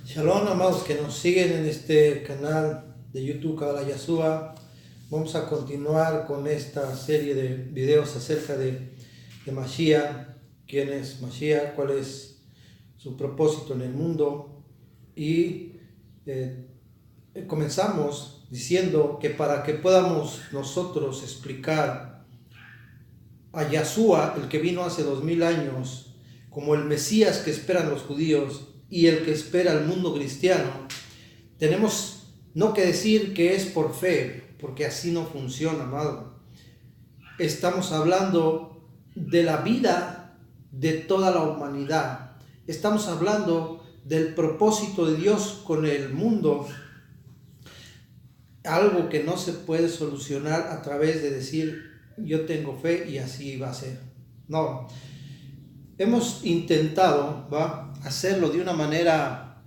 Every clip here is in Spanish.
Shalom, amados que nos siguen en este canal de YouTube Kabbalah Yeshua. Vamos a continuar con esta serie de videos acerca de Mashiach, quién es Mashiach, cuál es su propósito en el mundo. Y comenzamos diciendo que para que podamos nosotros explicar a Yeshua, el que vino hace 2000 años, como el Mesías que esperan los judíos y el que espera el mundo cristiano, tenemos no que decir que es por fe, porque así no funciona, amado. Estamos hablando de la vida de toda la humanidad. Estamos hablando del propósito de Dios con el mundo, algo que no se puede solucionar a través de decir yo tengo fe y así va a ser. No, hemos intentado hacerlo de una manera,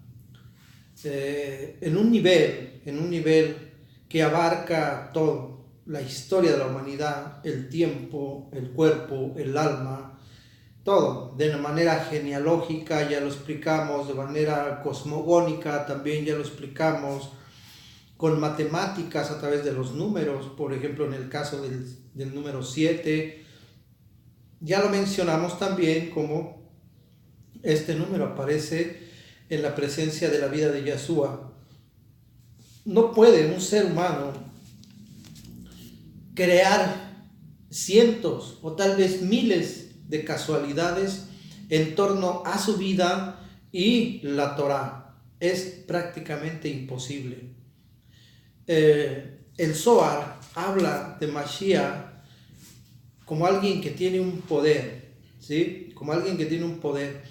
en un nivel que abarca todo, la historia de la humanidad, el tiempo, el cuerpo, el alma, todo, de una manera genealógica, ya lo explicamos, de manera cosmogónica, también ya lo explicamos, con matemáticas a través de los números, por ejemplo en el caso del número 7, ya lo mencionamos también como este número aparece en la presencia de la vida de Yeshua. No puede un ser humano crear cientos o tal vez miles de casualidades en torno a su vida y la Torá. Es prácticamente imposible. El Zohar habla de Mashiach como alguien que tiene un poder, ¿sí? Como alguien que tiene un poder.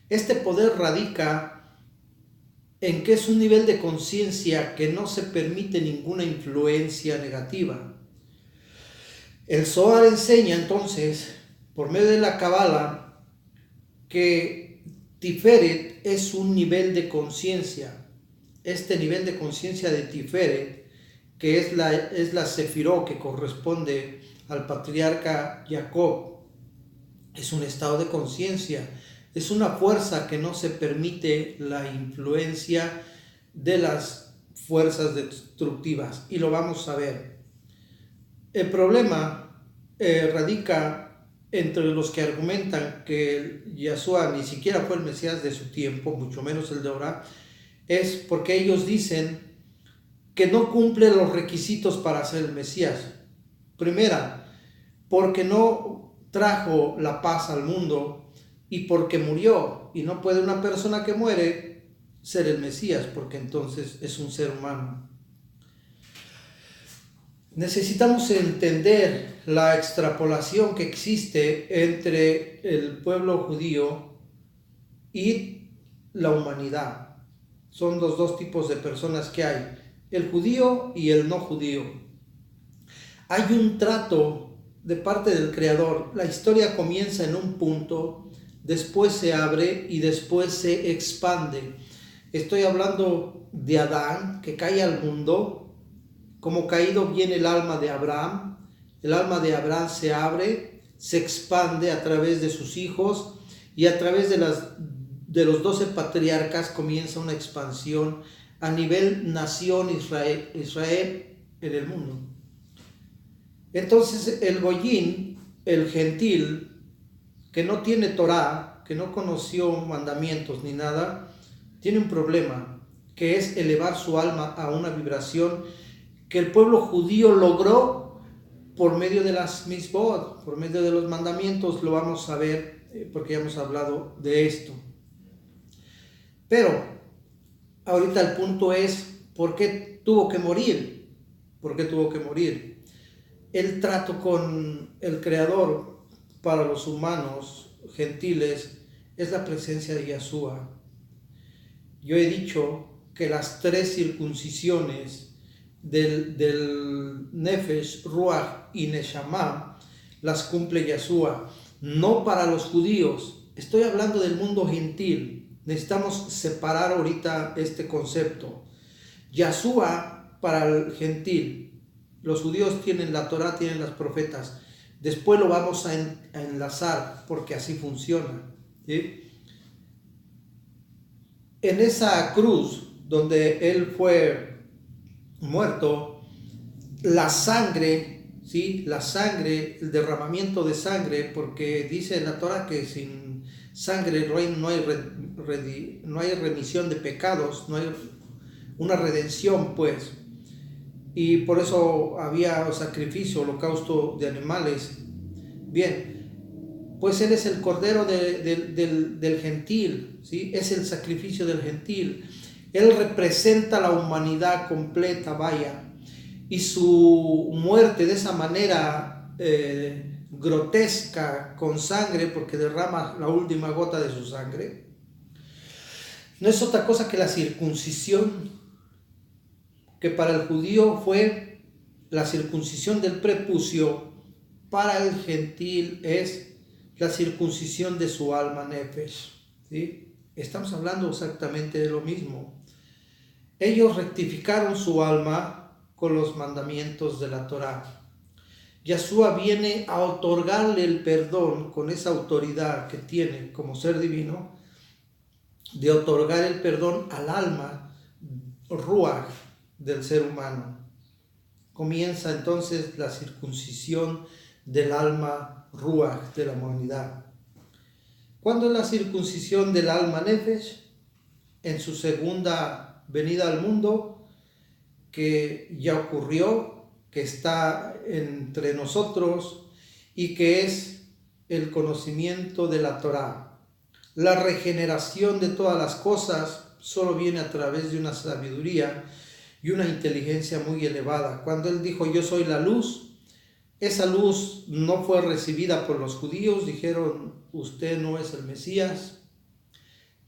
Este poder radica en que es un nivel de conciencia que no se permite ninguna influencia negativa. El Zohar enseña entonces, por medio de la Kabbalah, que Tiferet es un nivel de conciencia. Este nivel de conciencia de Tiferet, que es la Sefirot que corresponde al patriarca Jacob, es un estado de conciencia, es una fuerza que no se permite la influencia de las fuerzas destructivas, y lo vamos a ver. El problema radica entre los que argumentan que Yeshua ni siquiera fue el Mesías de su tiempo, mucho menos el de ahora, es porque ellos dicen que no cumple los requisitos para ser el Mesías. Primera, porque no trajo la paz al mundo y porque murió. Y no puede una persona que muere ser el Mesías, porque entonces es un ser humano. Necesitamos entender la extrapolación que existe entre el pueblo judío y la humanidad. Son los dos tipos de personas que hay, el judío y el no judío. Hay un trato de parte del Creador. La historia comienza en un punto, después se abre y después se expande. Estoy hablando de Adán, que cae al mundo. Como caído viene el alma de Abraham. El alma de Abraham se abre, se expande a través de sus hijos y a través de los 12 patriarcas comienza una expansión a nivel nación Israel en el mundo. Entonces el Goyín, el gentil, que no tiene Torá, que no conoció mandamientos ni nada, tiene un problema, que es elevar su alma a una vibración que el pueblo judío logró por medio de las mitzvot, por medio de los mandamientos. Lo vamos a ver porque ya hemos hablado de esto. Pero ahorita el punto es, ¿por qué tuvo que morir? ¿Por qué tuvo que morir? El trato con el Creador para los humanos gentiles es la presencia de Yeshua. Yo he dicho que las 3 circuncisiones del Nefesh, Ruach y Neshama las cumple Yeshua, no para los judíos. Estoy hablando del mundo gentil. Necesitamos separar ahorita este concepto. Yeshua para el gentil. Los judíos tienen la Torá, tienen las profetas. Después lo vamos a enlazar porque así funciona, ¿sí? en esa cruz donde él fue muerto, la sangre, ¿sí? La sangre, el derramamiento de sangre, porque dice en la Torah que sin sangre no hay remisión de pecados, no hay una redención, pues. Y por eso había sacrificio, holocausto de animales. Bien, pues él es el cordero del gentil, ¿sí? Es el sacrificio del gentil. Él representa la humanidad completa, vaya. Y su muerte de esa manera grotesca, con sangre, porque derrama la última gota de su sangre, no es otra cosa que la circuncisión, que para el judío fue la circuncisión del prepucio, para el gentil es la circuncisión de su alma nefesh, ¿sí? Estamos hablando exactamente de lo mismo. Ellos rectificaron su alma con los mandamientos de la Torá. Yahshua viene a otorgarle el perdón con esa autoridad que tiene como ser divino, de otorgar el perdón al alma ruach del ser humano. Comienza entonces la circuncisión del alma ruach de la humanidad. ¿Cuándo es la circuncisión del alma nefesh? En su segunda venida al mundo, que ya ocurrió, que está entre nosotros y que es el conocimiento de la Torá. La regeneración de todas las cosas solo viene a través de una sabiduría y una inteligencia muy elevada. Cuando él dijo yo soy la luz, esa luz no fue recibida por los judíos, dijeron usted no es el Mesías,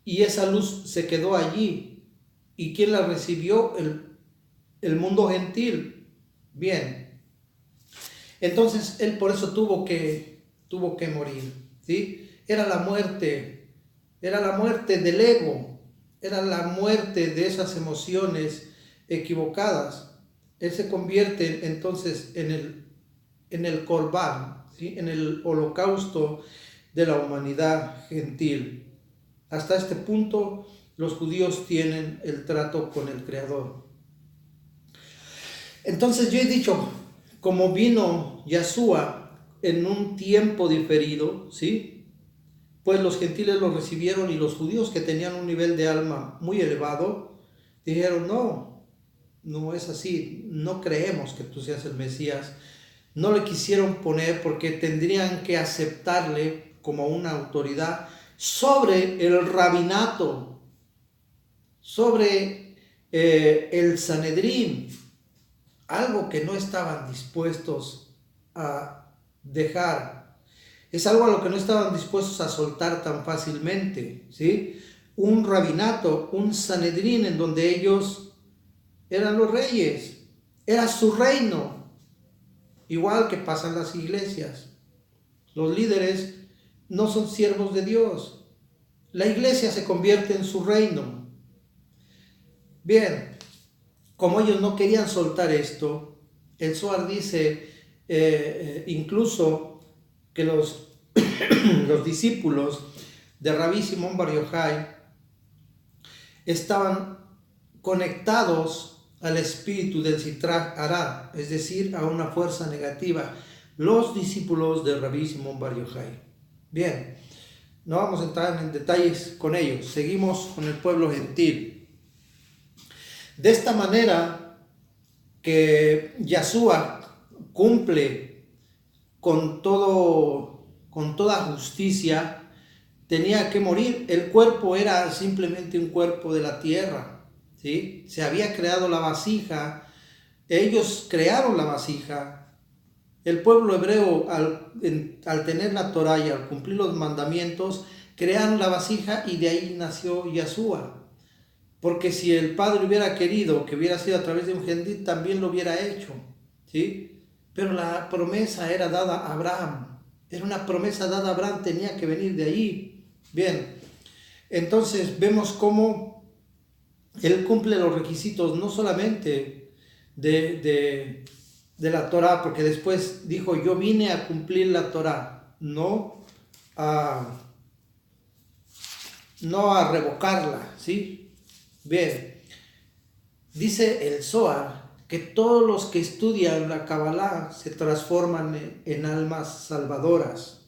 y esa luz se quedó allí. ¿Y quién la recibió? El mundo gentil. Bien, entonces él por eso tuvo que morir, ¿sí? Era la muerte del ego, era la muerte de esas emociones equivocadas. Él se convierte entonces en el corbán, ¿sí? En el holocausto de la humanidad gentil. Hasta este punto los judíos tienen el trato con el Creador. Entonces yo he dicho, como vino Yahshua en un tiempo diferido, ¿sí? Pues los gentiles lo recibieron y los judíos que tenían un nivel de alma muy elevado, dijeron, no es así, no creemos que tú seas el Mesías. No le quisieron poner porque tendrían que aceptarle como una autoridad sobre el rabinato, sobre el Sanedrín, algo que no estaban dispuestos a dejar. Es algo a lo que no estaban dispuestos a soltar tan fácilmente, ¿sí? Un rabinato, un Sanedrín en donde ellos eran los reyes, era su reino, igual que pasa en las iglesias. Los líderes no son siervos de Dios, la iglesia se convierte en su reino. Bien, como ellos no querían soltar esto, el Zohar dice incluso que los discípulos de Rabí Simón Bar Yochai estaban conectados al espíritu del Sitrach Hará, es decir, a una fuerza negativa, los discípulos de Rabí Simón Bar Yochai. Bien, no vamos a entrar en detalles con ellos, seguimos con el pueblo gentil. De esta manera que Yahshua cumple con toda justicia, tenía que morir. El cuerpo era simplemente un cuerpo de la tierra, ¿sí? Se había creado la vasija, ellos crearon la vasija. El pueblo hebreo al tener la Torá y al cumplir los mandamientos, crearon la vasija y de ahí nació Yahshua. Porque si el Padre hubiera querido que hubiera sido a través de un gentil, también lo hubiera hecho, ¿sí? Pero la promesa era dada a Abraham. Era una promesa dada a Abraham, tenía que venir de ahí. Bien, entonces vemos cómo él cumple los requisitos no solamente de la Torá, porque después dijo, yo vine a cumplir la Torá, no no a revocarla, ¿sí? Bien, dice el Zohar que todos los que estudian la Kabbalah se transforman en almas salvadoras.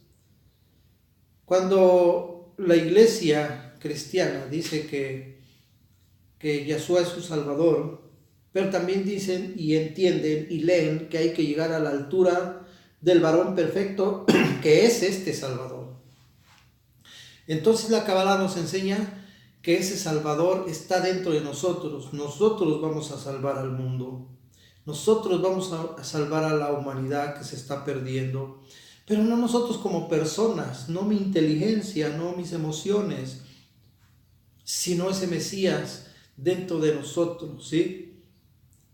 Cuando la iglesia cristiana dice que Yahshua es su salvador, pero también dicen y entienden y leen que hay que llegar a la altura del varón perfecto que es este Salvador. Entonces la Kabbalah nos enseña que ese Salvador está dentro de nosotros. Nosotros vamos a salvar al mundo. Nosotros vamos a salvar a la humanidad que se está perdiendo. Pero no nosotros como personas, no mi inteligencia, no mis emociones, sino ese Mesías dentro de nosotros, ¿sí?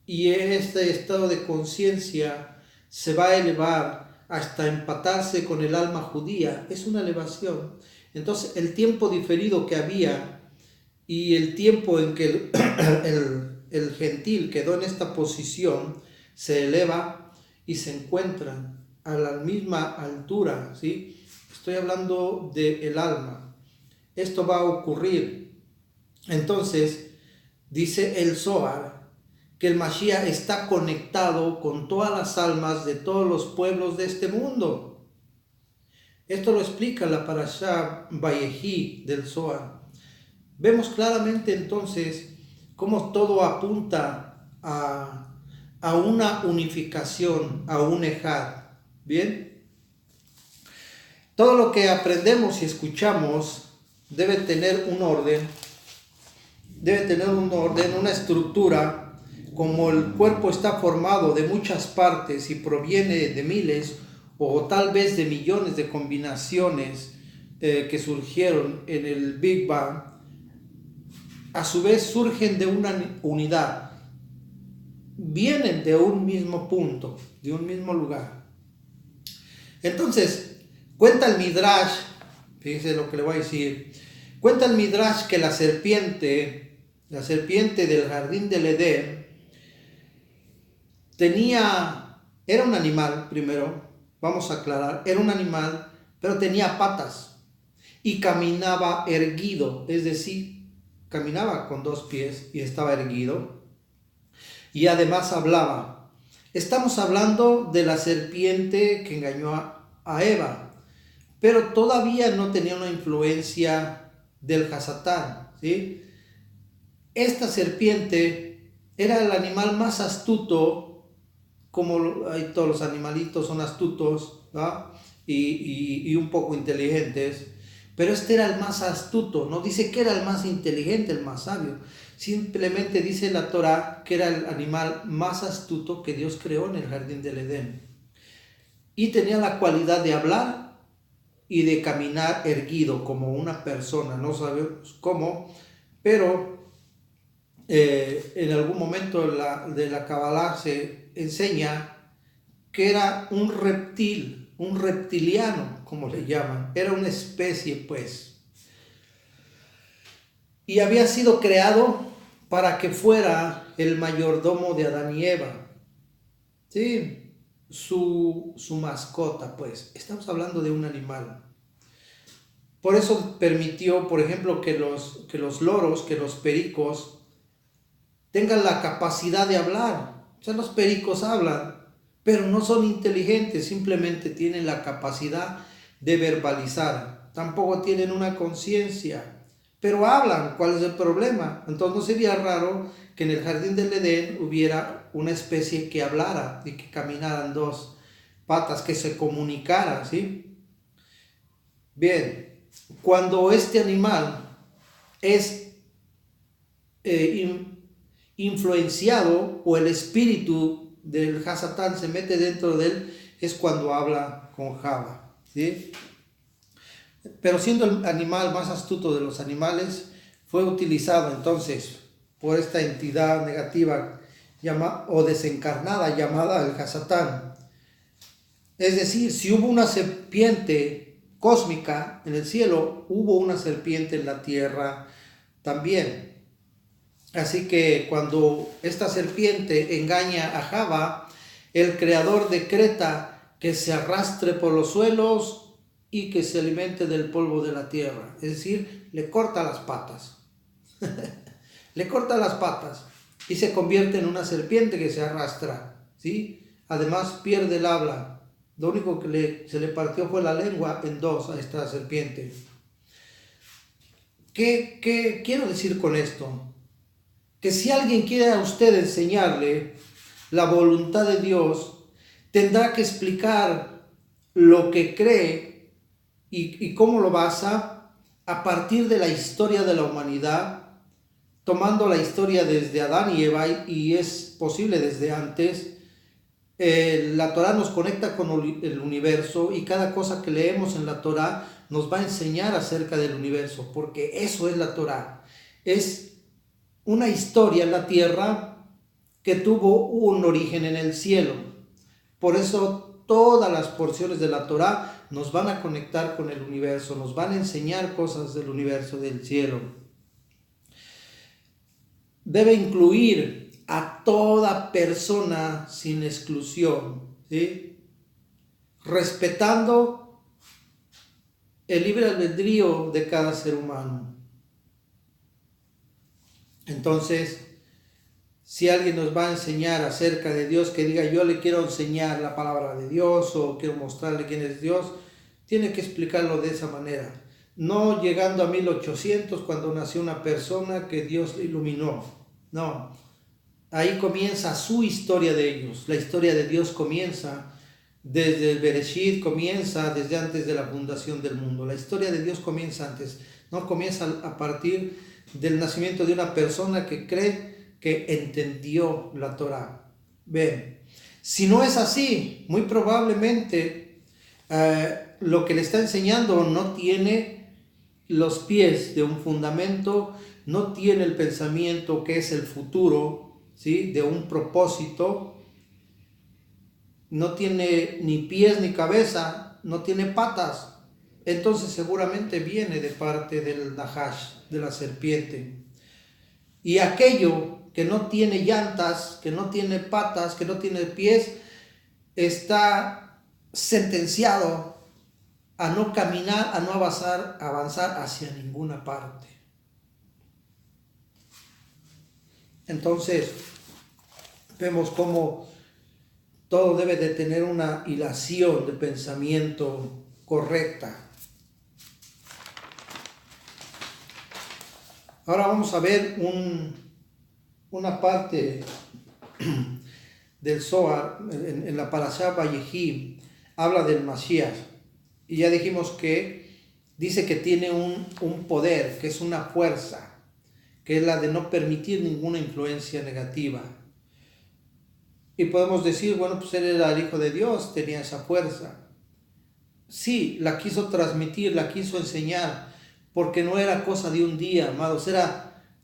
Y este estado de conciencia se va a elevar hasta empatarse con el alma judía. Es una elevación. Entonces, el tiempo diferido que había y el tiempo en que el gentil quedó en esta posición se eleva y se encuentran a la misma altura, ¿sí? Estoy hablando del alma. Esto va a ocurrir. Entonces, dice el Zohar que el Mashiach está conectado con todas las almas de todos los pueblos de este mundo. Esto lo explica la Parashá Vayehi del Zohar. Vemos claramente entonces cómo todo apunta a una unificación, a un Ejad. ¿Bien? Todo lo que aprendemos y escuchamos debe tener un orden, una estructura. Como el cuerpo está formado de muchas partes y proviene de miles o tal vez de millones de combinaciones que surgieron en el Big Bang, a su vez surgen de una unidad, vienen de un mismo punto, de un mismo lugar. Entonces, cuenta el Midrash, fíjense lo que le voy a decir, cuenta el Midrash que la serpiente del jardín del Edén, era un animal, primero, vamos a aclarar, era un animal, pero tenía patas y caminaba erguido, es decir, caminaba con 2 pies y estaba erguido y además hablaba. Estamos hablando de la serpiente que engañó a Eva, pero todavía no tenía una influencia del Hasatán, ¿sí? Esta serpiente era el animal más astuto, como todos los animalitos son astutos, ¿no? y un poco inteligentes, pero este era el más astuto. No dice que era el más inteligente, el más sabio, simplemente dice la Torá que era el animal más astuto que Dios creó en el jardín del Edén, y tenía la cualidad de hablar y de caminar erguido como una persona. No sabemos cómo, pero en algún momento de la Kabbalah se enseña que era un reptil, un reptiliano, como le llaman, era una especie, pues, y había sido creado para que fuera el mayordomo de Adán y Eva, ¿sí? Su mascota, pues. Estamos hablando de un animal. Por eso permitió, por ejemplo, que los loros, que los pericos tengan la capacidad de hablar. O sea, los pericos hablan, pero no son inteligentes, simplemente tienen la capacidad de verbalizar. Tampoco tienen una conciencia, pero hablan. ¿Cuál es el problema? Entonces no sería raro que en el jardín del Edén hubiera una especie que hablara y que caminara en 2 patas, que se comunicara, ¿sí? Bien, cuando este animal es influenciado o el espíritu del Hasatán se mete dentro de él, es cuando habla con Java, ¿sí? Pero siendo el animal más astuto de los animales, fue utilizado entonces por esta entidad negativa o desencarnada llamada el Hasatán. Es decir, si hubo una serpiente cósmica en el cielo, hubo una serpiente en la tierra también. Así que cuando esta serpiente engaña a Java, el creador decreta que se arrastre por los suelos y que se alimente del polvo de la tierra. Es decir, le corta las patas. Le corta las patas y se convierte en una serpiente que se arrastra, ¿sí? Además pierde el habla. Lo único que se le partió fue la lengua en dos a esta serpiente. ¿Qué quiero decir con esto? Que si alguien quiere a usted enseñarle la voluntad de Dios, tendrá que explicar lo que cree y cómo lo basa a partir de la historia de la humanidad, tomando la historia desde Adán y Eva, y es posible desde antes. La Torah nos conecta con el universo y cada cosa que leemos en la Torah nos va a enseñar acerca del universo, porque eso es la Torah. Es una historia en la tierra que tuvo un origen en el cielo. Por eso todas las porciones de la Torah nos van a conectar con el universo, nos van a enseñar cosas del universo, del cielo. Debe incluir a toda persona sin exclusión, ¿sí? Respetando el libre albedrío de cada ser humano. Entonces, si alguien nos va a enseñar acerca de Dios, que diga yo le quiero enseñar la palabra de Dios o quiero mostrarle quién es Dios, tiene que explicarlo de esa manera. No llegando a 1800 cuando nació una persona que Dios le iluminó. No. Ahí comienza su historia de ellos. La historia de Dios comienza desde el Bereshit, comienza desde antes de la fundación del mundo. La historia de Dios comienza antes, no comienza a partir del nacimiento de una persona que cree que entendió la Torah. Ven, si no es así, muy probablemente lo que le está enseñando no tiene los pies de un fundamento, no tiene el pensamiento que es el futuro, ¿sí? De un propósito, no tiene ni pies ni cabeza, no tiene patas. Entonces seguramente viene de parte del Nahash, de la serpiente. Y aquello que no tiene llantas, que no tiene patas, que no tiene pies, está sentenciado a no caminar, a no avanzar hacia ninguna parte. Entonces, vemos cómo todo debe de tener una hilación de pensamiento correcta. Ahora vamos a ver una parte del Zohar, en la Parashá Vayehi, habla del Mashiach. Y ya dijimos que dice que tiene un poder, que es una fuerza, que es la de no permitir ninguna influencia negativa. Y podemos decir, bueno, pues él era el Hijo de Dios, tenía esa fuerza. Sí, la quiso transmitir, la quiso enseñar, porque no era cosa de un día, amados.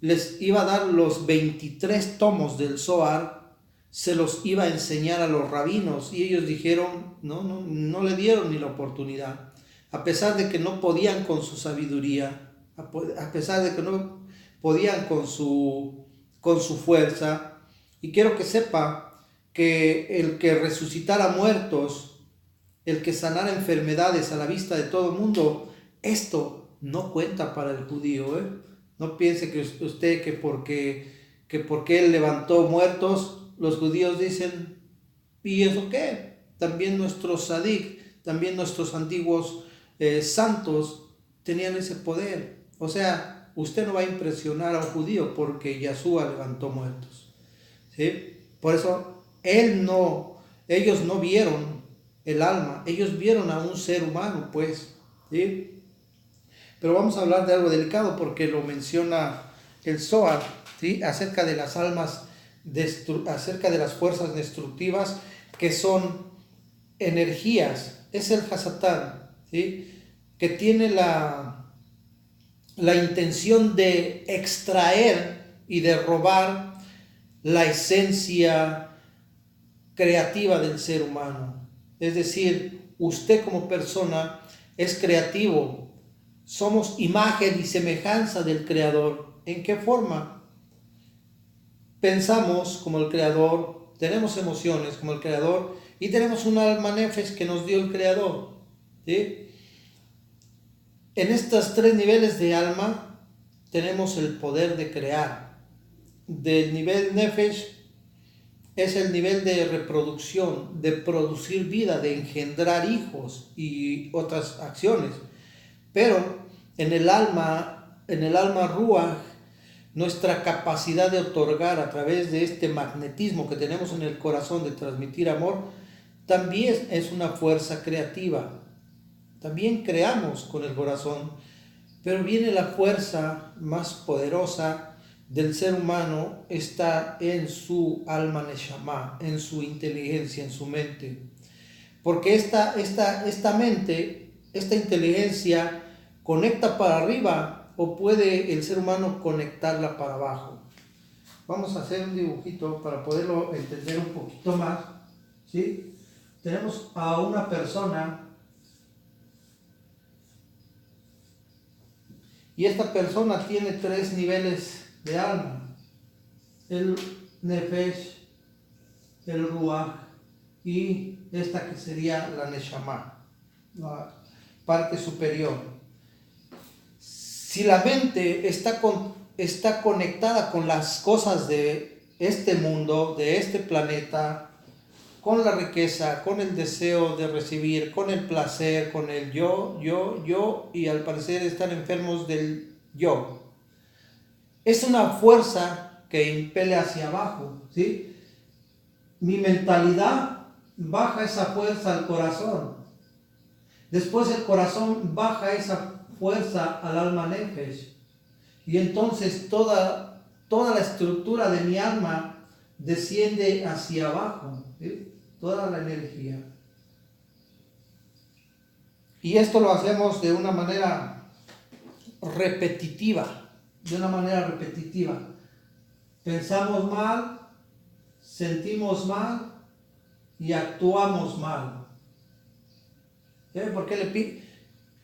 Les iba a dar los 23 tomos del Zohar, se los iba a enseñar a los rabinos, y ellos dijeron, no le dieron ni la oportunidad. A pesar de que no podían con su sabiduría, a pesar de que no podían con su fuerza. Y quiero que sepa que el que resucitara muertos, el que sanara enfermedades a la vista de todo el mundo, esto no cuenta para el judío, ¿eh? No piense que usted que porque él levantó muertos, los judíos dicen, ¿y eso qué? También nuestros sadik, también nuestros antiguos santos tenían ese poder. O sea, usted no va a impresionar a un judío porque Yahshua levantó muertos, ¿sí? Por eso ellos no vieron el alma, ellos vieron a un ser humano, pues, ¿sí? Pero vamos a hablar de algo delicado porque lo menciona el Zohar, ¿sí? Acerca de las almas, acerca de las fuerzas destructivas que son energías. Es el Hasatán, ¿sí? Que tiene la intención de extraer y de robar la esencia creativa del ser humano. Es decir, usted como persona es creativo. Somos imagen y semejanza del Creador. ¿En qué forma? Pensamos como el Creador, tenemos emociones como el Creador y tenemos un alma nefesh que nos dio el Creador, ¿sí? En estos tres niveles de alma tenemos el poder de crear. Del nivel Nefesh es el nivel de reproducción, de producir vida, de engendrar hijos y otras acciones. Pero en el alma Ruach, nuestra capacidad de otorgar a través de este magnetismo que tenemos en el corazón de transmitir amor, también es una fuerza creativa. También creamos con el corazón, pero viene la fuerza más poderosa del ser humano, está en su alma Neshama, en su inteligencia, en su mente. Porque esta mente, esta inteligencia conecta para arriba o puede el ser humano conectarla para abajo. Vamos a hacer un dibujito para poderlo entender un poquito más, ¿sí? Tenemos a una persona y esta persona tiene tres niveles de alma: el Nefesh, el Ruach y esta que sería la Neshama, la parte superior. Si la mente está conectada con las cosas de este mundo, de este planeta, con la riqueza, con el deseo de recibir, con el placer, con el yo, y al parecer están enfermos del yo. Es una fuerza que impele hacia abajo, ¿sí? Mi mentalidad baja esa fuerza al corazón. Después el corazón baja esa fuerza al alma Nefesh. Y entonces toda la estructura de mi alma desciende hacia abajo, ¿sí? Toda la energía. Y esto lo hacemos de una manera repetitiva. Pensamos mal, sentimos mal y actuamos mal. ¿Por qué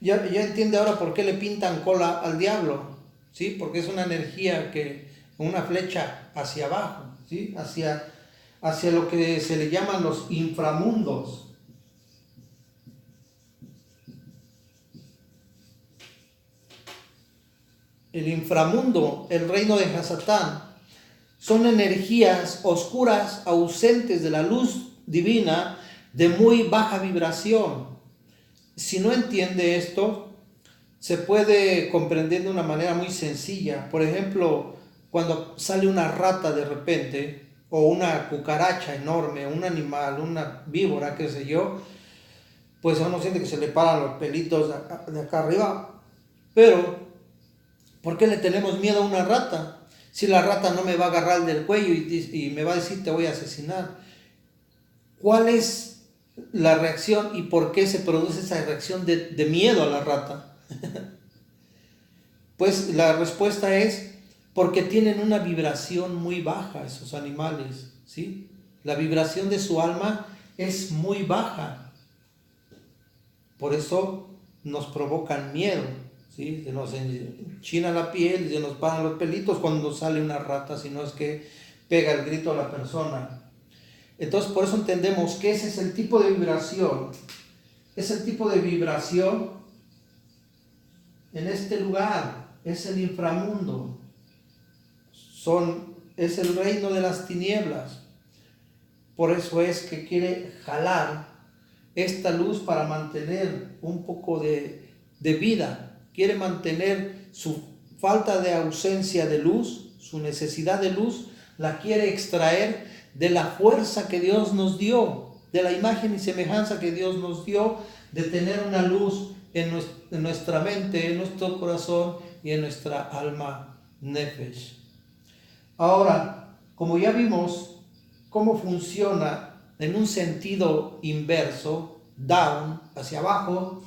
ya entiende ahora por qué le pintan cola al diablo? ¿Sí? Porque es una energía una flecha hacia abajo, ¿sí? Hacia lo que se le llaman los inframundos. El inframundo, el reino de Hasatán, son energías oscuras, ausentes de la luz divina, de muy baja vibración. Si no entiende esto, se puede comprender de una manera muy sencilla. Por ejemplo, cuando sale una rata de repente, o una cucaracha enorme, un animal, una víbora, qué sé yo, pues uno siente que se le paran los pelitos de acá arriba. Pero, ¿por qué le tenemos miedo a una rata? Si la rata no me va a agarrar del cuello y me va a decir te voy a asesinar. ¿Cuál es la reacción y por qué se produce esa reacción de miedo a la rata? Pues la respuesta es porque tienen una vibración muy baja esos animales, ¿sí? La vibración de su alma es muy baja. Por eso nos provocan miedo, ¿sí? Se nos enchina la piel, se nos paran los pelitos cuando sale una rata, si no es que pega el grito a la persona. Entonces por eso entendemos que ese es el tipo de vibración. Es el tipo de vibración en este lugar. Es el inframundo. Es el reino de las tinieblas. Por eso es que quiere jalar esta luz para mantener un poco de vida. Quiere mantener su falta de ausencia de luz, su necesidad de luz, la quiere extraer de la fuerza que Dios nos dio, de la imagen y semejanza que Dios nos dio, de tener una luz en nuestra mente, en nuestro corazón y en nuestra alma Nefesh. Ahora, como ya vimos cómo funciona en un sentido inverso, down, hacia abajo,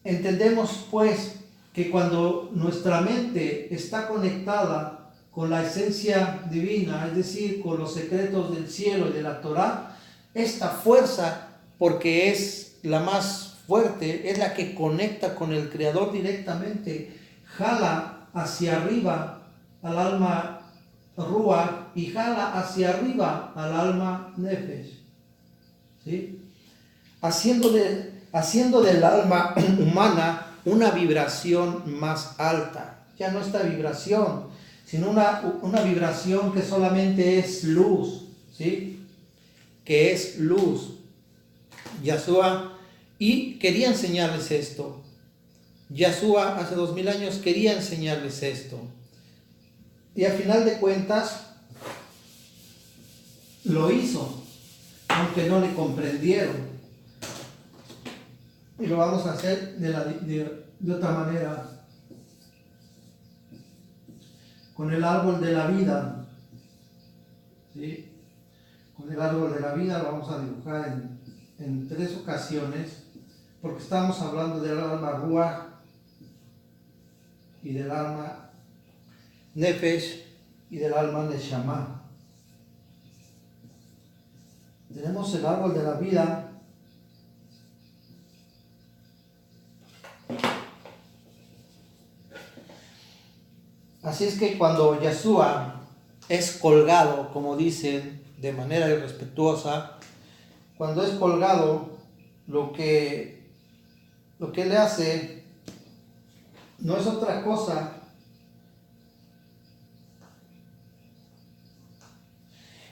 entendemos pues que cuando nuestra mente está conectada con la esencia divina, es decir, con los secretos del cielo y de la Torá, esta fuerza, porque es la más fuerte, es la que conecta con el Creador directamente, jala hacia arriba al alma Ruach y jala hacia arriba al alma Nefesh, ¿sí? Haciendo del alma humana una vibración más alta. Ya no esta vibración, sino una vibración que solamente es luz, ¿sí? Que es luz. Yahshua, y quería enseñarles esto. Yahshua hace 2000 años quería enseñarles esto. Y al final de cuentas, lo hizo, aunque no le comprendieron. Y lo vamos a hacer de otra manera. Con el árbol de la vida. ¿Sí? Con el árbol de la vida lo vamos a dibujar en 3 ocasiones, porque estamos hablando del alma Ruach y del alma Nefesh y del alma Neshama. Tenemos el árbol de la vida. Así es que cuando Yahshua es colgado, como dicen de manera irrespetuosa, cuando es colgado, lo que le hace no es otra cosa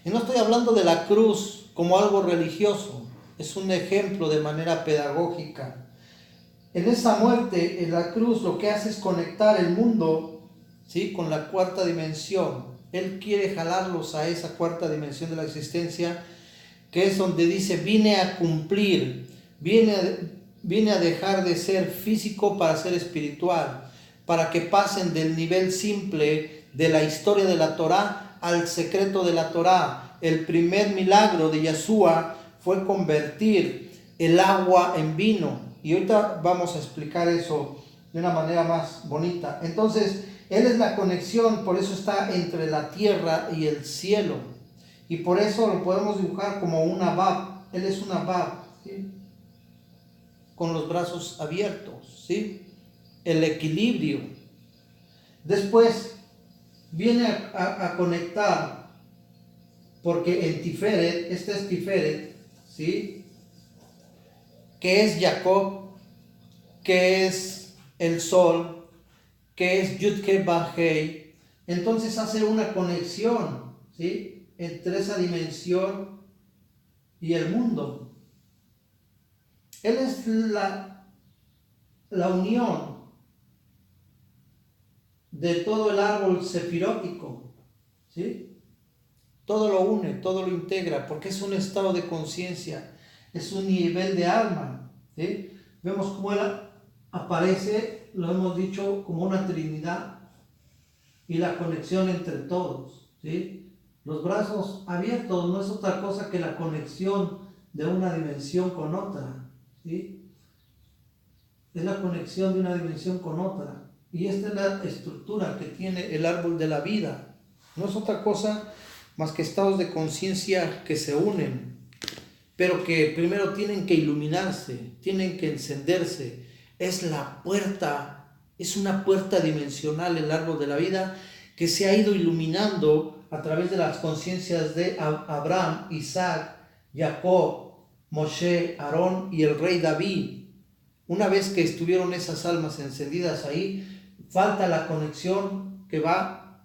y no estoy hablando de la cruz como algo religioso, es un ejemplo de manera pedagógica. En esa muerte, en la cruz, lo que hace es conectar el mundo, ¿sí?, con la cuarta dimensión. Él quiere jalarlos a esa cuarta dimensión de la existencia, que es donde dice: vine a cumplir, vine a dejar de ser físico para ser espiritual, para que pasen del nivel simple de la historia de la Torá al secreto de la Torá. El primer milagro de Yahshua fue convertir el agua en vino, y ahorita vamos a explicar eso de una manera más bonita. Entonces, Él es la conexión, por eso está entre la tierra y el cielo, y por eso lo podemos dibujar como una Bab. Él es una Bab, ¿sí?, con los brazos abiertos, ¿sí?, el equilibrio. Después viene a conectar, porque en Tiferet, este es Tiferet, ¿sí?, que es Jacob, que es el sol, que es Yud-Ke Vah-Hei. Entonces hace una conexión, ¿sí?, entre esa dimensión y el mundo. Él es la unión de todo el árbol sefirótico, ¿sí? Todo lo une, todo lo integra, porque es un estado de conciencia, es un nivel de alma, ¿sí? Vemos cómo Él aparece, lo hemos dicho, como una Trinidad, y la conexión entre todos, ¿sí? Los brazos abiertos no es otra cosa que la conexión de una dimensión con otra, ¿sí? Es la conexión de una dimensión con otra. Y esta es la estructura que tiene el árbol de la vida. No es otra cosa más que estados de conciencia que se unen, pero que primero tienen que iluminarse, tienen que encenderse. Es la puerta, es una puerta dimensional el árbol de la vida, que se ha ido iluminando a través de las conciencias de Abraham, Isaac, Jacob, Moshe, Aarón y el rey David. Una vez que estuvieron esas almas encendidas ahí, falta la conexión que va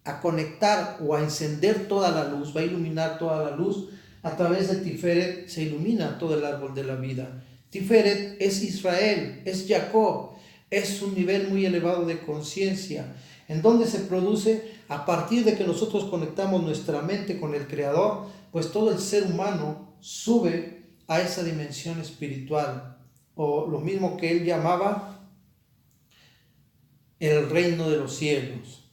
a conectar o a encender toda la luz, va a iluminar toda la luz. A través de Tiferet se ilumina todo el árbol de la vida. Tiferet es Israel, es Jacob, es un nivel muy elevado de conciencia, en donde se produce a partir de que nosotros conectamos nuestra mente con el Creador, pues todo el ser humano sube a esa dimensión espiritual, o lo mismo que él llamaba el reino de los cielos.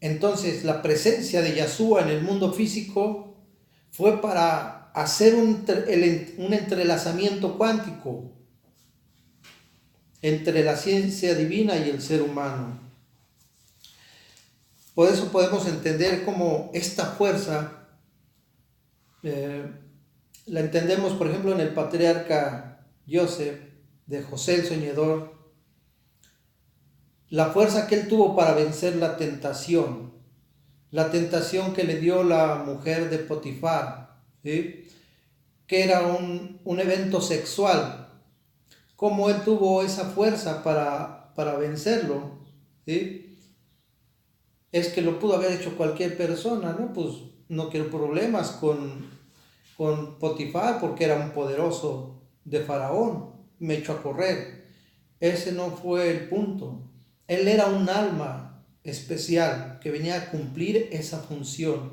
Entonces, la presencia de Yahshua en el mundo físico fue para hacer un entrelazamiento cuántico entre la ciencia divina y el ser humano. Por eso podemos entender cómo esta fuerza la entendemos, por ejemplo, en el patriarca Yosef, de José el Soñador, la fuerza que él tuvo para vencer la tentación que le dio la mujer de Potifar, ¿sí?, que era un evento sexual. cómo él tuvo esa fuerza para vencerlo, ¿sí? Es que lo pudo haber hecho cualquier persona, ¿no? Pues no quiero problemas con Potifar porque era un poderoso de Faraón, me echó a correr. Ese no fue el punto. Él era un alma especial que venía a cumplir esa función.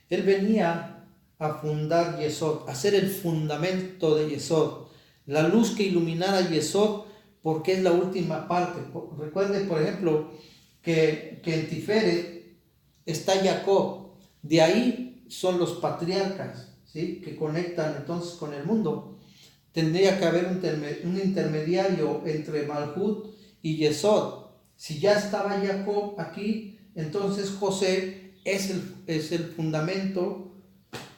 Él venía a fundar Yesod, a ser el fundamento de Yesod, la luz que iluminara Yesod, porque es la última parte. Recuerden, por ejemplo, que en Tiferet está Jacob, de ahí son los patriarcas, ¿sí? Que conectan entonces con el mundo. Tendría que haber un intermediario entre Malhut y Yesod. Si ya estaba Jacob aquí, entonces José es el fundamento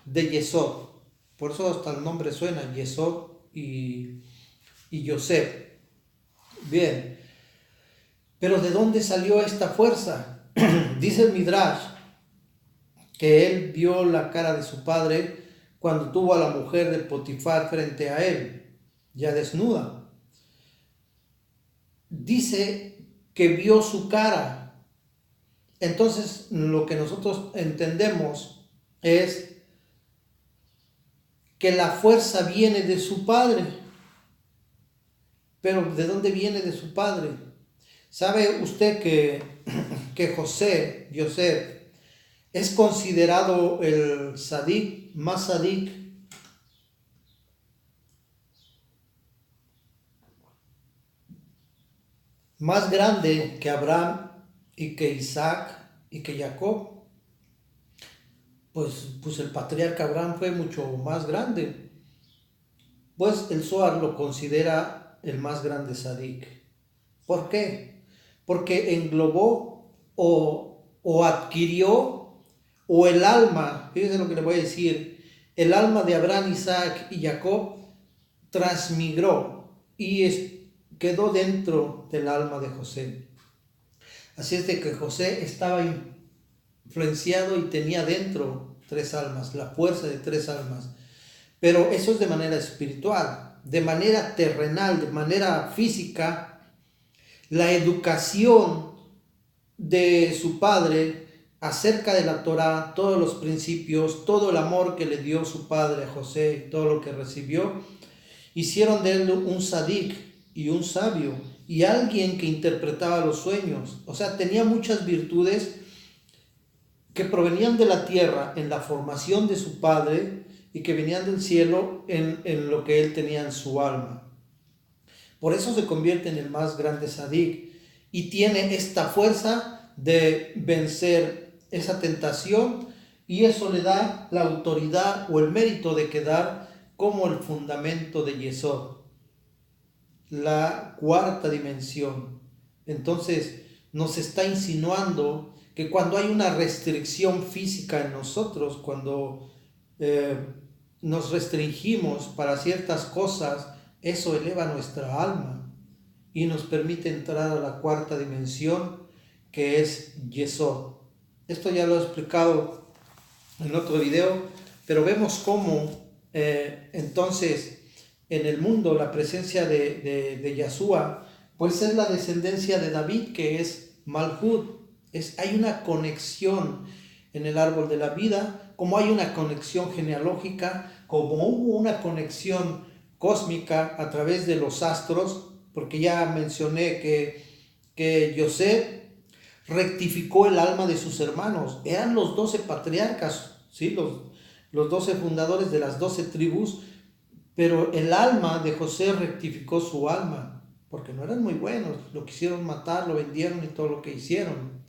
de Yesod. Por eso hasta el nombre suena, Yesod y Yosef. Bien, pero ¿de dónde salió esta fuerza? Dice el Midrash que él vio la cara de su padre cuando tuvo a la mujer de Potifar frente a él, ya desnuda. Dice que vio su cara. Entonces, lo que nosotros entendemos es que la fuerza viene de su padre. Pero ¿de dónde viene de su padre? ¿Sabe usted que Yosef, es considerado el sadik, más sadik más grande que Abraham y que Isaac y que Jacob? Pues el patriarca Abraham fue mucho más grande. Pues el Zohar lo considera el más grande sadik. ¿Por qué? Porque englobó o adquirió o el alma, fíjense lo que le voy a decir, el alma de Abraham, Isaac y Jacob transmigró y quedó dentro del alma de José. Así es de que José estaba influenciado y tenía dentro tres almas, la fuerza de tres almas. Pero eso es de manera espiritual, de manera terrenal, de manera física. La educación de su padre acerca de la Torá, todos los principios, todo el amor que le dio su padre a José, todo lo que recibió, hicieron de él un sadik y un sabio y alguien que interpretaba los sueños. O sea, tenía muchas virtudes que provenían de la tierra en la formación de su padre y que venían del cielo en lo que él tenía en su alma. Por eso se convierte en el más grande sadik y tiene esta fuerza de vencer esa tentación y eso le da la autoridad o el mérito de quedar como el fundamento de Yesod, la cuarta dimensión. Entonces nos está insinuando que cuando hay una restricción física en nosotros, cuando nos restringimos para ciertas cosas, eso eleva nuestra alma y nos permite entrar a la cuarta dimensión que es Yesod. Esto ya lo he explicado en otro video, pero vemos cómo entonces en el mundo la presencia de Yahshua pues es la descendencia de David, que es Malhut. Hay una conexión en el árbol de la vida, como hay una conexión genealógica, como hubo una conexión cósmica a través de los astros, porque ya mencioné que Yosef rectificó el alma de sus hermanos. Eran los 12 patriarcas, ¿sí? Los 12 fundadores de las 12 tribus, pero el alma de José rectificó su alma, porque no eran muy buenos, lo quisieron matar, lo vendieron y todo lo que hicieron.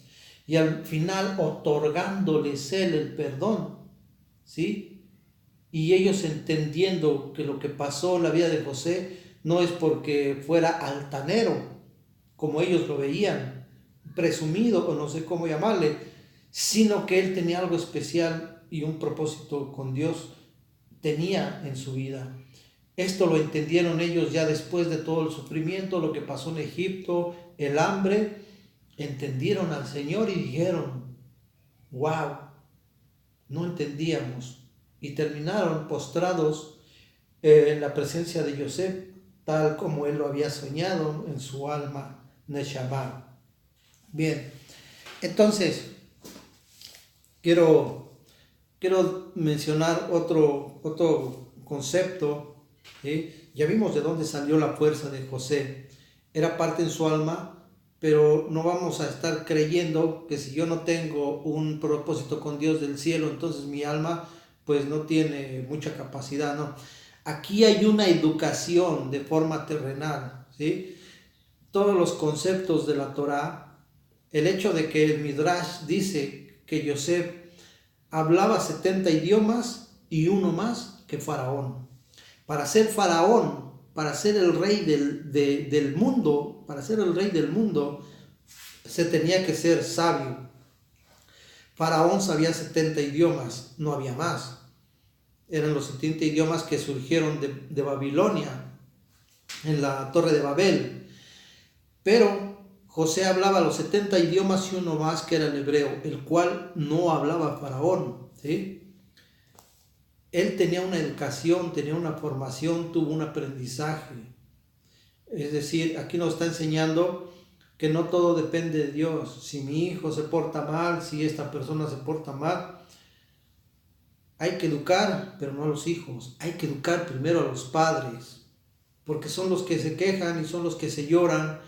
Y al final otorgándoles él el perdón, ¿sí? Y ellos entendiendo que lo que pasó en la vida de José no es porque fuera altanero, como ellos lo veían, presumido o no sé cómo llamarle, sino que él tenía algo especial y un propósito con Dios tenía en su vida. Esto lo entendieron ellos ya después de todo el sufrimiento, lo que pasó en Egipto, el hambre. Entendieron al Señor y dijeron, wow, no entendíamos. Y terminaron postrados en la presencia de Yosef, tal como él lo había soñado en su alma Neshama. Bien, entonces quiero mencionar otro concepto, ¿sí? Ya vimos de dónde salió la fuerza de José. Era parte en su alma, pero no vamos a estar creyendo que si yo no tengo un propósito con Dios del cielo, entonces mi alma pues no tiene mucha capacidad, no. Aquí hay una educación de forma terrenal, ¿sí? Todos los conceptos de la Torá, el hecho de que el Midrash dice que Yosef hablaba 70 idiomas y uno más que Faraón. Para ser Faraón, para ser el rey del mundo, para ser el rey del mundo, se tenía que ser sabio. Faraón sabía 70 idiomas, no había más. Eran los 70 idiomas que surgieron de Babilonia, en la Torre de Babel. Pero José hablaba los 70 idiomas y uno más que era el hebreo, el cual no hablaba Faraón, ¿sí? Él tenía una educación, tenía una formación, tuvo un aprendizaje. Es decir, aquí nos está enseñando que no todo depende de Dios. Si mi hijo se porta mal, si esta persona se porta mal, hay que educar, pero no a los hijos. Hay que educar primero a los padres, porque son los que se quejan y son los que se lloran,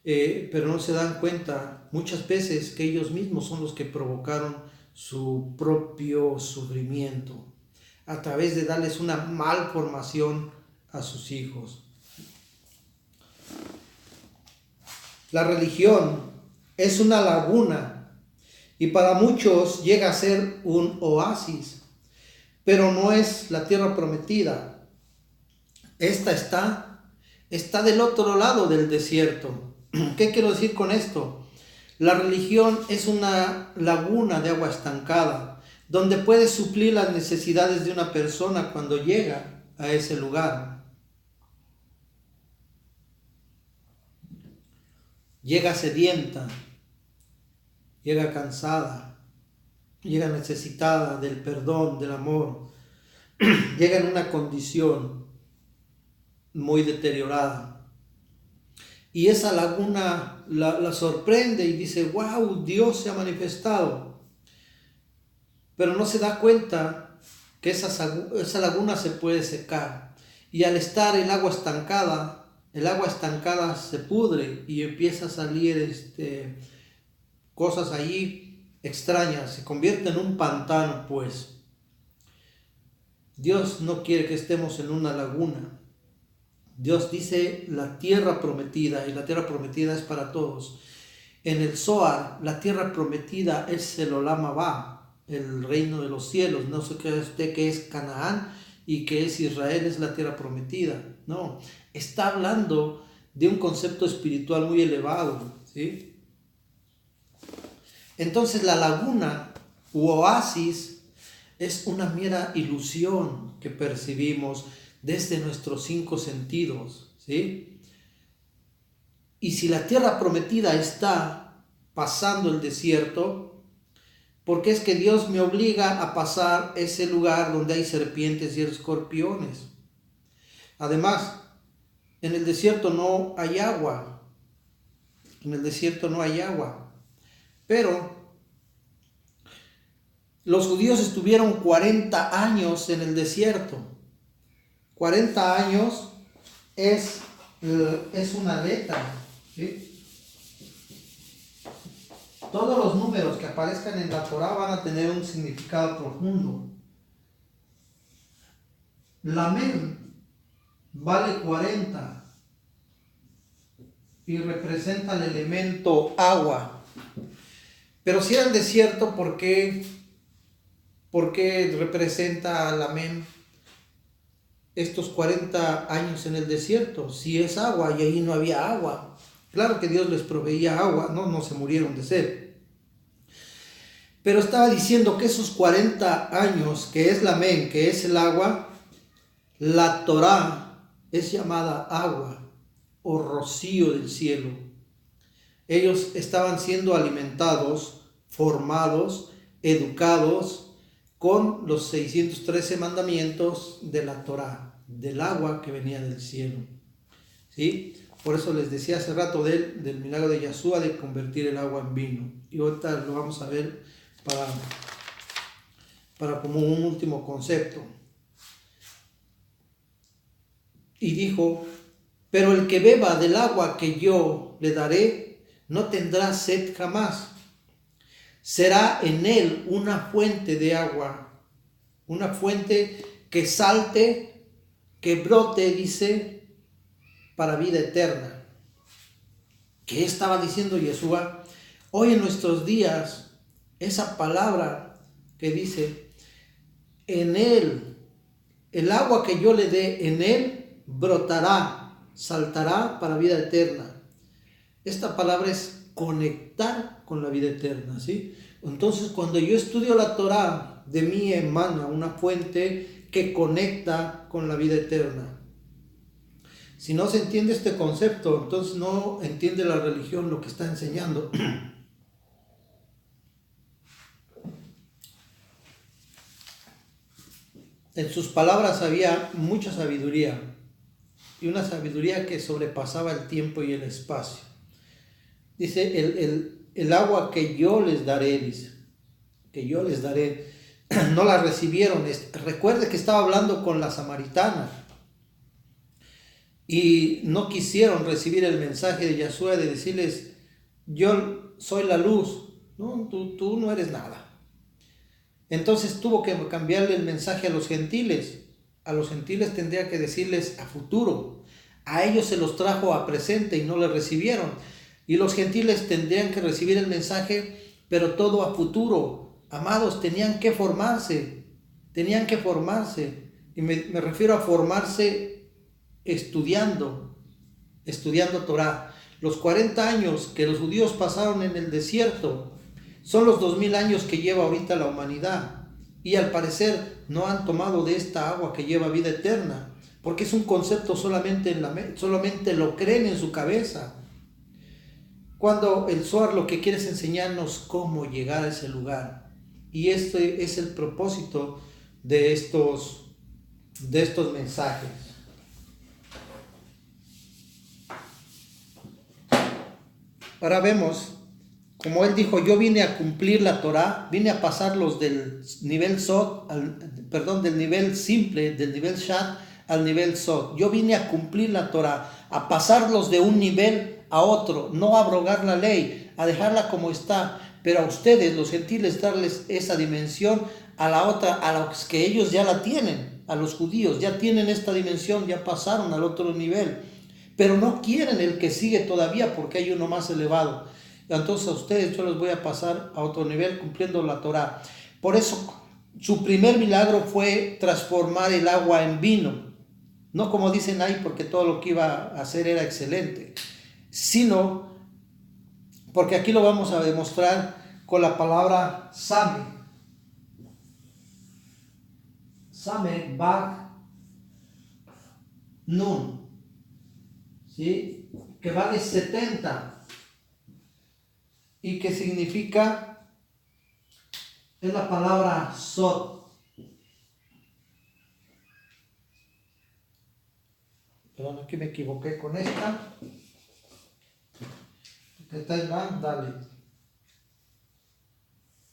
pero no se dan cuenta muchas veces que ellos mismos son los que provocaron su propio sufrimiento a través de darles una malformación a sus hijos. La religión es una laguna y para muchos llega a ser un oasis, pero no es la tierra prometida. Esta está del otro lado del desierto. ¿Qué quiero decir con esto? La religión es una laguna de agua estancada, donde puede suplir las necesidades de una persona cuando llega a ese lugar. Llega sedienta, llega cansada, llega necesitada del perdón, del amor, llega en una condición muy deteriorada. Y esa laguna la sorprende y dice, wow, Dios se ha manifestado. Pero no se da cuenta que esa laguna se puede secar. Y al estar el agua estancada se pudre y empieza a salir cosas allí extrañas. Se convierte en un pantano, pues. Dios no quiere que estemos en una laguna. Dios dice la tierra prometida, y la tierra prometida es para todos. En el Zohar, la tierra prometida es el Olam Abba, el reino de los cielos. No sé qué es Canaán y qué es Israel, es la tierra prometida. No, está hablando de un concepto espiritual muy elevado, ¿sí? Entonces la laguna u oasis es una mera ilusión que percibimos desde nuestros 5 sentidos, ¿sí? Y si la tierra prometida está pasando el desierto, porque es que Dios me obliga a pasar ese lugar donde hay serpientes y escorpiones. Además, en el desierto no hay agua. En el desierto no hay agua. Pero los judíos estuvieron 40 años en el desierto. 40 años es una letra, ¿sí? Todos los números que aparezcan en la Torá van a tener un significado profundo. La Mem vale 40 y representa el elemento agua. Pero si era el desierto, ¿por qué representa la Mem estos 40 años en el desierto? Si es agua y ahí no había agua. Claro que Dios les proveía agua, no se murieron de sed. Pero estaba diciendo que esos 40 años, que es la Mem, que es el agua, la Torá es llamada agua o rocío del cielo. Ellos estaban siendo alimentados, formados, educados con los 613 mandamientos de la Torá, del agua que venía del cielo. ¿sí? Por eso les decía hace rato del milagro de Yeshua de convertir el agua en vino. Y ahorita lo vamos a ver para como un último concepto. Y dijo, pero el que beba del agua que yo le daré, no tendrá sed jamás. Será en él una fuente de agua, una fuente que salte, que brote, dice, para vida eterna. ¿Qué estaba diciendo Yeshua? Hoy en nuestros días, esa palabra que dice, en él, el agua que yo le dé, en él brotará, saltará para vida eterna. Esta palabra es conectar con la vida eterna, ¿sí? Entonces, cuando yo estudio la Torah, de mí emana una fuente que conecta con la vida eterna. Si no se entiende este concepto, entonces no entiende la religión lo que está enseñando. En sus palabras había mucha sabiduría, y una sabiduría que sobrepasaba el tiempo y el espacio. Dice, el agua que yo les daré, dice, que yo les daré, no la recibieron. Recuerde que estaba hablando con la samaritana y no quisieron recibir el mensaje de Yeshua de decirles, yo soy la luz, no, tú no eres nada. Entonces tuvo que cambiarle el mensaje a los gentiles. A los gentiles tendría que decirles a futuro. A ellos se los trajo a presente y no le recibieron. Y los gentiles tendrían que recibir el mensaje, pero todo a futuro. Amados, tenían que formarse. Y me refiero a formarse estudiando Torah. Los 40 años que los judíos pasaron en el desierto son los 2000 años que lleva ahorita la humanidad. Y al parecer no han tomado de esta agua que lleva vida eterna, porque es un concepto solamente lo creen en su cabeza. Cuando el Zohar lo que quiere es enseñarnos cómo llegar a ese lugar. Y este es el propósito de estos mensajes. Ahora vemos, como él dijo, yo vine a cumplir la Torah, vine a pasarlos del nivel Sod, del nivel simple, del nivel Shad al nivel Sod. Yo vine a cumplir la Torah, a pasarlos de un nivel a otro, no a abrogar la ley, a dejarla como está, pero a ustedes, los gentiles, darles esa dimensión a la otra, a los que ellos ya la tienen, a los judíos, ya tienen esta dimensión, ya pasaron al otro nivel, pero no quieren el que sigue todavía porque hay uno más elevado. Entonces a ustedes yo los voy a pasar a otro nivel cumpliendo la Torah. Por eso su primer milagro fue transformar el agua en vino. No como dicen ahí porque todo lo que iba a hacer era excelente, sino porque aquí lo vamos a demostrar con la palabra Same. Same, Bag, Nun, ¿sí? Que vale 70 y que significa, es la palabra Sod. Perdón, aquí me equivoqué con esta. Que está en Bag, dale.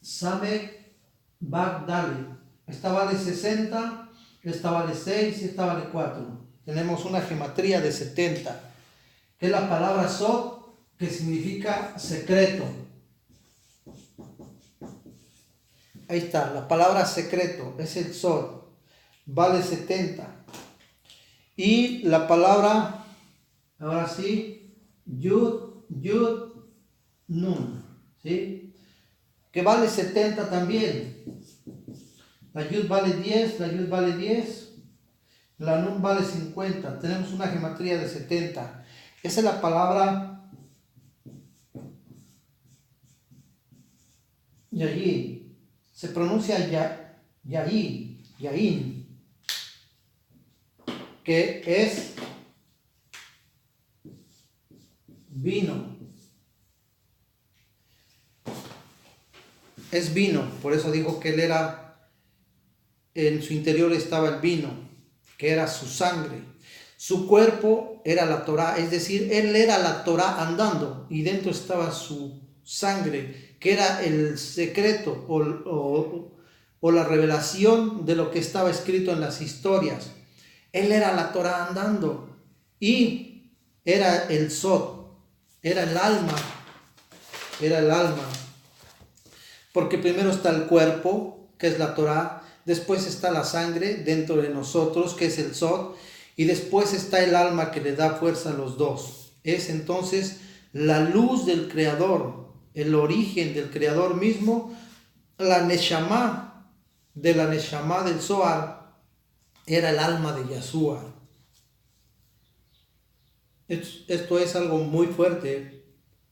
Same, Bag, dale. Esta vale 60, esta vale 6 y esta vale 4. Tenemos una gematría de 70, que es la palabra Sod, que significa secreto. Ahí está, la palabra secreto, es el Sod, vale 70. Y la palabra, ahora sí, Yud, Nun, ¿sí? Que vale 70 también. La Yud vale 10, la Yud vale 10, la Nun vale 50. Tenemos una gematría de 70. Esa es la palabra Yayin. Se pronuncia Yayin, que es vino. Es vino, por eso digo que él era, en su interior estaba el vino, que era su sangre. Su cuerpo era la Torá, es decir, él era la Torá andando y dentro estaba su sangre, que era el secreto o la revelación de lo que estaba escrito en las historias. Él era la Torá andando y era el Sod, era el alma, porque primero está el cuerpo, que es la Torá, después está la sangre dentro de nosotros, que es el Sod, y después está el alma que le da fuerza a los dos. Es entonces la luz del Creador, el origen del Creador mismo, la Neshama del Zohar, era el alma de Yahshua. Esto es algo muy fuerte,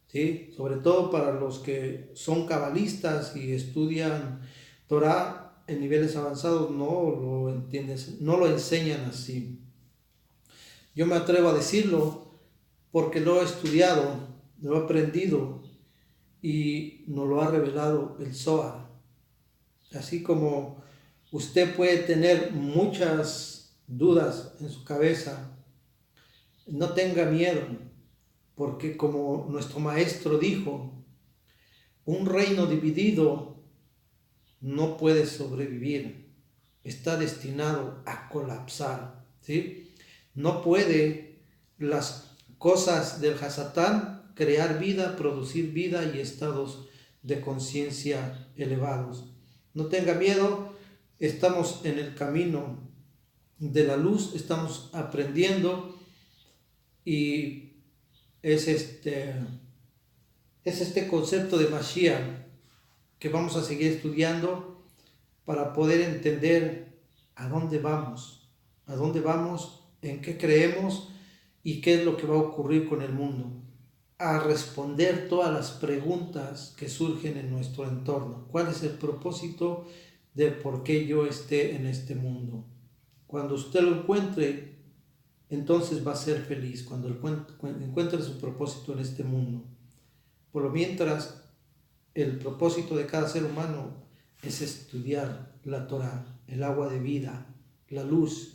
¿sí? Sobre todo para los que son cabalistas y estudian Torah en niveles avanzados, no lo entiendes, no lo enseñan así. Yo me atrevo a decirlo porque lo he estudiado, lo he aprendido y nos lo ha revelado el Zohar. Así como usted puede tener muchas dudas en su cabeza, no tenga miedo, porque como nuestro maestro dijo, un reino dividido no puede sobrevivir, está destinado a colapsar, ¿sí? No puede las cosas del Hasatán crear vida, producir vida y estados de conciencia elevados. No tenga miedo, estamos en el camino de la luz, estamos aprendiendo y es este concepto de Mashiach que vamos a seguir estudiando para poder entender a dónde vamos, en qué creemos y qué es lo que va a ocurrir con el mundo, a responder todas las preguntas que surgen en nuestro entorno. ¿Cuál es el propósito de por qué yo esté en este mundo? Cuando usted lo encuentre, entonces va a ser feliz, cuando encuentre su propósito en este mundo. Por lo mientras, el propósito de cada ser humano es estudiar la Torah, el agua de vida, la luz